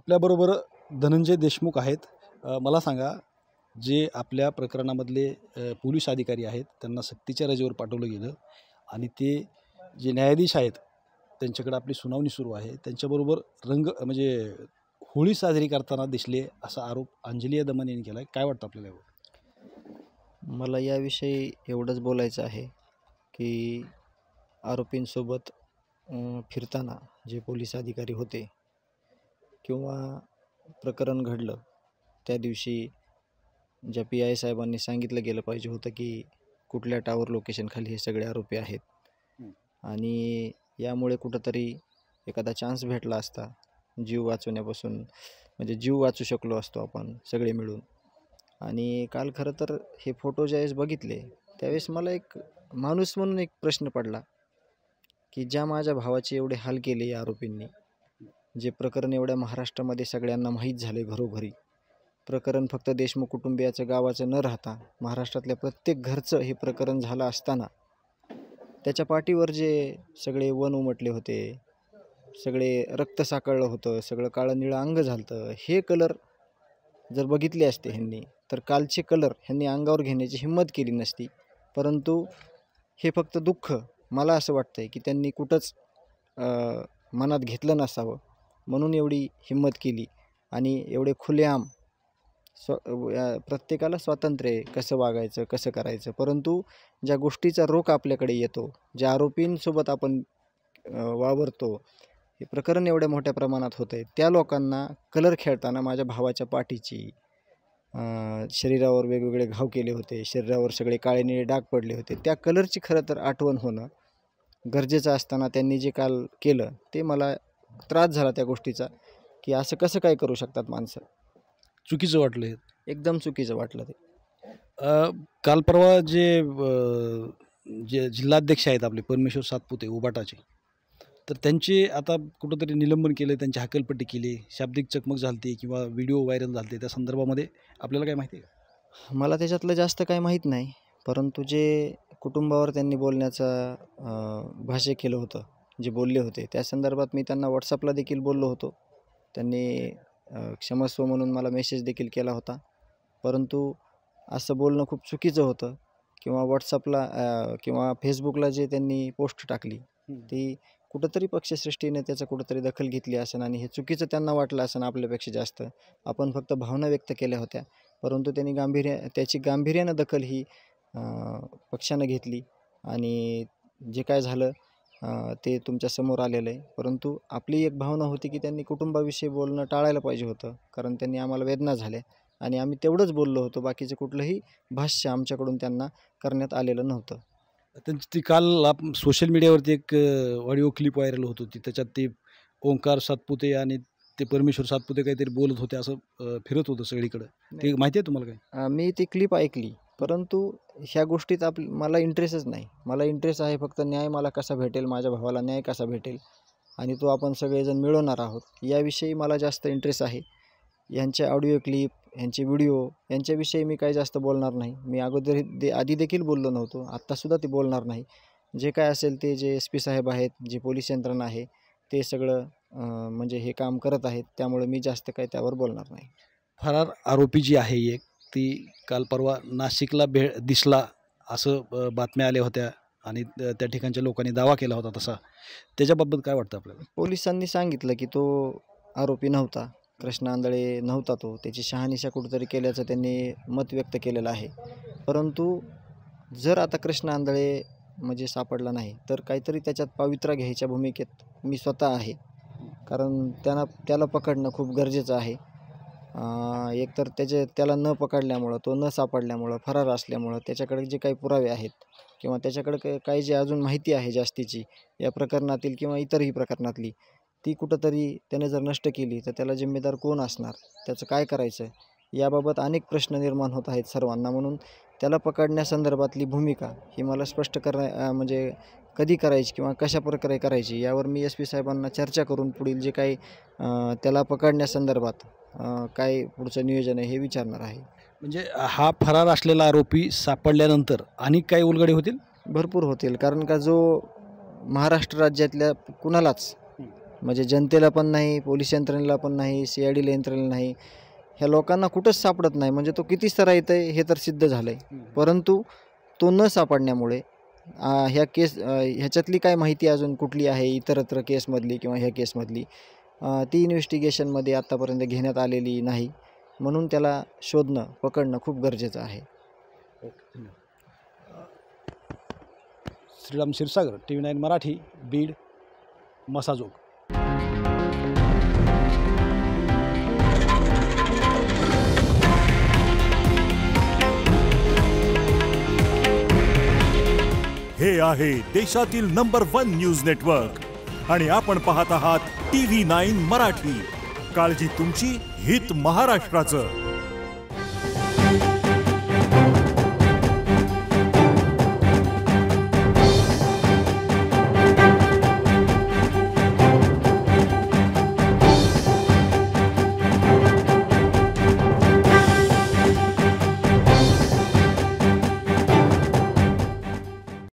आपल्याबरोबर धनंजय देशमुख आहेत. मला सांगा, जे आपल्या प्रकरणामधले पोलीस अधिकारी आहेत त्यांना सक्तीच्या रजेवर पाठवलं गेलं आणि ते जे न्यायाधीश आहेत त्यांच्याकडे आपली सुनावणी सुरू आहे, त्यांच्याबरोबर म्हणजे होळी साजरी करताना दिसले असा आरोप अंजली दमन यांनी केला आहे. काय वाटतं आपल्याला यावर? मला याविषयी एवढंच बोलायचं आहे की आरोपींसोबत फिरताना जे पोलीस अधिकारी होते किंवा प्रकरण घडलं त्या दिवशी ज्या PI साहेबांनी सांगितलं गेलं पाहिजे होतं की कुठल्या टावर लोकेशनखाली हे सगळे आरोपी आहेत आणि यामुळे कुठंतरी एखादा चान्स भेटला असता जीव वाचवण्यापासून, म्हणजे जीव वाचू शकलो असतो आपण सगळे मिळून. आणि काल खरं तर हे फोटो ज्यावेळेस बघितले त्यावेळेस मला एक माणूस म्हणून एक प्रश्न पडला की ज्या माझ्या भावाचे एवढे हाल केले या आरोपींनी, जे प्रकरण एवढ्या महाराष्ट्रामध्ये सगळ्यांना माहीत झाले, घरोघरी प्रकरण फक्त देशमुख कुटुंबियाचं गावाचं न राहता महाराष्ट्रातल्या प्रत्येक घरचं हे प्रकरण झालं असताना त्याच्या पाठीवर जे सगळे वन उमटले होते, सगळे रक्त साकळलं होतं, सगळं काळं निळं अंग झालं, हे कलर जर बघितले असते ह्यांनी तर कालचे कलर ह्यांनी अंगावर घेण्याची हिंमत केली नसती. परंतु हे फक्त दुःख, मला असं वाटतं आहे की त्यांनी कुठंच मनात घेतलं नसावं म्हणून एवढी हिंमत केली आणि एवढे खुलेआम प्रत्येकाला स्वातंत्र्य आहे कसं वागायचं, कसं करायचं. परंतु ज्या गोष्टीचा रोख आपल्याकडे येतो, ज्या आरोपींसोबत आपण वावरतो, हे प्रकरण एवढ्या मोठ्या प्रमाणात होतं आहे, त्या लोकांना कलर खेळताना माझ्या भावाच्या पाठीची, शरीरावर वेगवेगळे घाव केले होते, शरीरावर सगळे काळे निळे डाग पडले होते, त्या कलरची खरं तर आठवण होणं गरजेचं असताना त्यांनी जे काल केलं ते मला त्रास झाला त्या गोष्टीचा की असं कसं काय करू शकतात माणसं. चुकीचं वाटलं हे. एकदम चुकीचं वाटलं ते. काल परवा जे जिल्हाध्यक्ष आहेत आपले परमेश्वर सातपुते उबाटाचे, तर त्यांचे आता कुठंतरी निलंबन केलं, त्यांची हकालपट्टी केली, शाब्दिक चकमक झाली किंवा व्हिडिओ व्हायरल झाले, त्या संदर्भामध्ये आपल्याला काय माहिती आहे का? मला त्याच्यातलं जास्त काय माहीत नाही, परंतु जे कुटुंबावर त्यांनी बोलण्याचा भाष्य केलं होतं, जे बोलले होते त्या संदर्भात मी त्यांना व्हॉट्सअपला देखील बोललो होतो. त्यांनी क्षमस्व म्हणून मला मेसेज देखील केला होता. परंतु असं बोलणं खूप चुकीचं होतं किंवा व्हॉट्सअपला किंवा फेसबुकला जे त्यांनी पोस्ट टाकली ती कुठंतरी पक्षश्रेष्ठीने त्याचं कुठंतरी दखल घेतली असेल आणि हे चुकीचं त्यांना वाटलं असेल आपल्यापेक्षा जास्त. आपण फक्त भावना व्यक्त केल्या होत्या, परंतु त्यांनी त्याची गांभीर्यानं दखल ही पक्षानं घेतली आणि जे काय झालं ते तुमच्या समोर आलेलं आहे. परंतु आपली एक भावना होती की त्यांनी कुटुंबाविषयी बोलणं टाळायला पाहिजे होतं, कारण त्यांनी आम्हाला वेदना झाल्या आणि आम्ही तेवढंच बोललो होतो, बाकीचं कुठलंही भाष्य आमच्याकडून त्यांना करण्यात आलेलं नव्हतं. त्यांची ती काल सोशल मीडियावरती एक ऑडिओ क्लिप व्हायरल होत होती, त्याच्यात ते ओंकार सातपुते आणि ते परमेश्वर सातपुते काहीतरी बोलत होते असं फिरत होतं सगळीकडं. ते माहिती आहे तुम्हाला काय? मी ती क्लिप ऐकली, परंतु ह्या गोष्टीत मला इंटरेस्टच नाही. मला इंटरेस्ट आहे फक्त न्याय मला कसा भेटेल, माझ्या भावाला न्याय कसा भेटेल आणि तो आपण सगळेजण मिळवणार आहोत याविषयी मला जास्त इंटरेस्ट आहे. ह्यांच्या ऑडिओ क्लिप, ह्यांचे व्हिडिओ यांच्याविषयी मी काही जास्त बोलणार नाही. मी आधी देखील बोललो नव्हतो, आत्तासुद्धा ते बोलणार नाही. जे काय असेल ते जे SP साहेब आहेत, जे पोलीस यंत्रणा आहे ते सगळं म्हणजे हे काम करत आहेत, त्यामुळे मी जास्त काही त्यावर बोलणार नाही. फरार आरोपी जी आहे एक, ती काल परवा नाशिकला दिसला असं बातम्या आल्या होत्या आणि त्या ठिकाणच्या लोकांनी दावा केला होता तसा. त्याच्याबाबत काय वाटतं आपल्याला? पोलिसांनी सांगितलं की तो आरोपी नव्हता, कृष्णा आंधळे नव्हता, तो त्याची शहानिशा कुठंतरी केल्याचं त्यांनी मत व्यक्त केलेलं आहे. परंतु जर आता कृष्णा आंधळे म्हणजे सापडला नाही तर काहीतरी त्याच्यात पावित्र्य घ्यायच्या भूमिकेत मी स्वतः आहे, कारण त्याला पकडणं खूप गरजेचं आहे. एकतर त्याला न पकडल्यामुळं, तो न सापडल्यामुळं, फरार असल्यामुळं त्याच्याकडे जे काही पुरावे आहेत किंवा त्याच्याकडे काही जे अजून माहिती आहे जास्तीची या प्रकरणातील किंवा इतरही प्रकरणातली, ती कुठंतरी त्याने जर नष्ट केली तर त्याला जिम्मेदार कोण असणार, त्याचं काय करायचं, याबाबत अनेक प्रश्न निर्माण होत आहेत सर्वांना. म्हणून त्याला पकडण्यासंदर्भातली भूमिका ही मला स्पष्ट म्हणजे कधी करायची किंवा कशा प्रकारे करायची यावर मी SP साहेबांना चर्चा करून पुढील जे काही त्याला पकडण्यासंदर्भात काय पुढचं नियोजन आहे हे विचारणार आहे. म्हणजे हा फरार असलेला आरोपी सापडल्यानंतर आणि काही उलगडे होतील? भरपूर होतील, कारण का जो महाराष्ट्र राज्यातल्या कुणालाच म्हणजे जनतेला पण नाही, पोलीस यंत्रणेला पण नाही, CID यंत्रणेला नाही, ह्या लोकांना कुठंच सापडत नाही. म्हणजे तो किती स्तरा येतं आहे हे तर सिद्ध झालं आहे. परंतु तो न सापडण्यामुळे ह्या ह्याच्यातली काय माहिती अजून कुठली आहे इतरत्र केसमधली किंवा ह्या केसमधली ती इन्व्हेस्टिगेशनमध्ये आत्तापर्यंत घेण्यात आलेली नाही. म्हणून त्याला शोधणं, पकडणं खूप गरजेचं आहे. श्रीराम क्षीरसागर, TV9 मराठी, बीड, मसाजोग. हे आहे देशातील नंबर 1 न्यूज नेटवर्क आणि आपण पाहत आहात TV9 मराठी. काळजी तुमची, हित महाराष्ट्राचं.